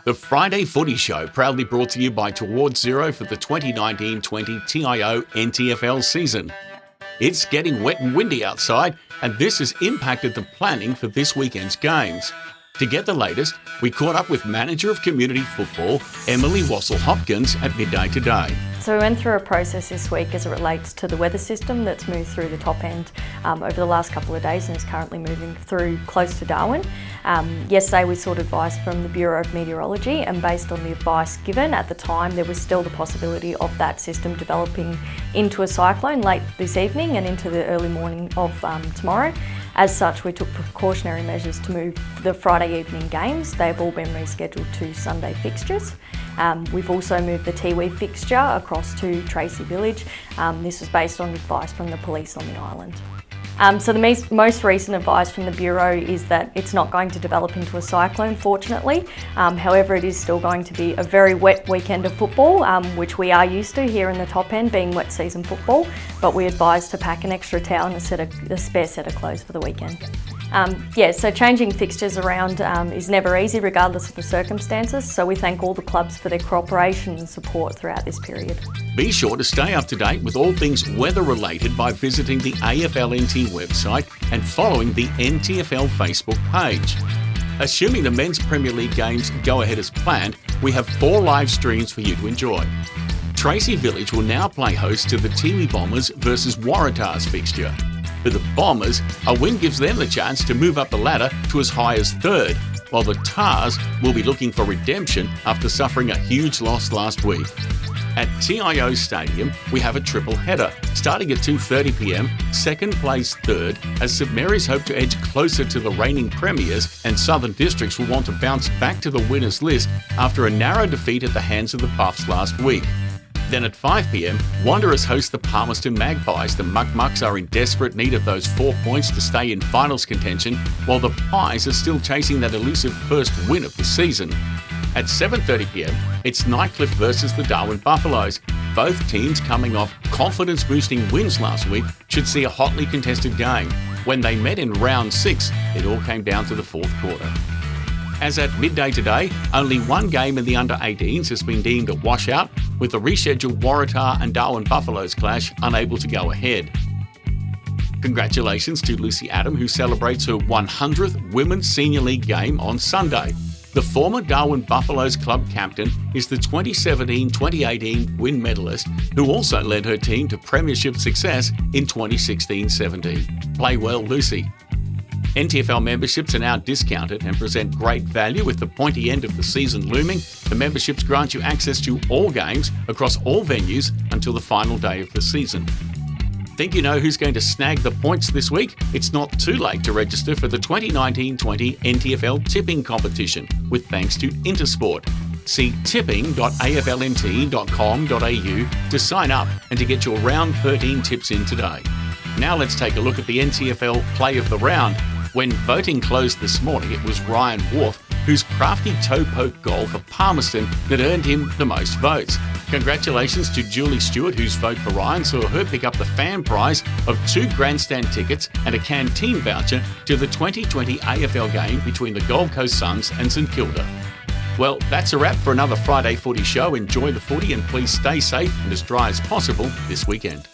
The Friday Footy Show, proudly brought to you by Towards Zero for the 2019-20 TIO NTFL season. It's getting wet and windy outside, and this has impacted the planning for this weekend's games. To get the latest, we caught up with Manager of Community Football, Emily Wastle-Hopkins, at midday today. So we went through a process this week as it relates to the weather system that's moved through the top end over the last couple of days and is currently moving through close to Darwin. Yesterday we sought advice from the Bureau of Meteorology, and based on the advice given at the time, there was still the possibility of that system developing into a cyclone late this evening and into the early morning of tomorrow. As such, we took precautionary measures to move the Friday evening games. They've all been rescheduled to Sunday fixtures. We've also moved the Tiwi fixture across to Tracy Village. This was based on advice from the police on the island. So the most recent advice from the Bureau is that it's not going to develop into a cyclone, fortunately. However, it is still going to be a very wet weekend of football, which we are used to here in the top end, being wet season football, but we advise to pack an extra towel and a spare set of clothes for the weekend. So changing fixtures around is never easy, regardless of the circumstances, so we thank all the clubs for their cooperation and support throughout this period. Be sure to stay up to date with all things weather-related by visiting the AFLNT website and following the NTFL Facebook page. Assuming the Men's Premier League games go ahead as planned, we have 4 live streams for you to enjoy. Tracy Village will now play host to the Tiwi Bombers versus Waratahs fixture. For the Bombers, a win gives them the chance to move up the ladder to as high as 3rd, while the Tars will be looking for redemption after suffering a huge loss last week. At TIO Stadium, we have a triple header. Starting at 2:30pm, second plays 3rd, as St Mary's hope to edge closer to the reigning premiers, and Southern Districts will want to bounce back to the winners list after a narrow defeat at the hands of the Buffs last week. Then at 5pm, Wanderers host the Palmerston Magpies. The Muck-Mucks are in desperate need of those 4 points to stay in finals contention, while the Pies are still chasing that elusive first win of the season. At 7:30pm, it's Nightcliff versus the Darwin Buffaloes. Both teams, coming off confidence-boosting wins last week, should see a hotly contested game. When they met in round 6, it all came down to the 4th quarter. As at midday today, only one game in the under-18s has been deemed a washout, with the rescheduled Waratah and Darwin Buffaloes clash unable to go ahead. Congratulations to Lucy Adam, who celebrates her 100th Women's Senior League game on Sunday. The former Darwin Buffaloes club captain is the 2017-2018 win medalist, who also led her team to premiership success in 2016-17. Play well, Lucy. NTFL memberships are now discounted and present great value. With the pointy end of the season looming, the memberships grant you access to all games across all venues until the final day of the season. Think you know who's going to snag the points this week? It's not too late to register for the 2019-20 NTFL tipping competition, with thanks to Intersport. See tipping.aflnt.com.au to sign up and to get your round 13 tips in today. Now let's take a look at the NTFL play of the round. When voting closed this morning, it was Ryan Wharf, whose crafty toe poke goal for Palmerston that earned him the most votes. Congratulations to Julie Stewart, whose vote for Ryan saw her pick up the fan prize of 2 grandstand tickets and a canteen voucher to the 2020 AFL game between the Gold Coast Suns and St Kilda. Well, that's a wrap for another Friday Footy Show. Enjoy the footy and please stay safe and as dry as possible this weekend.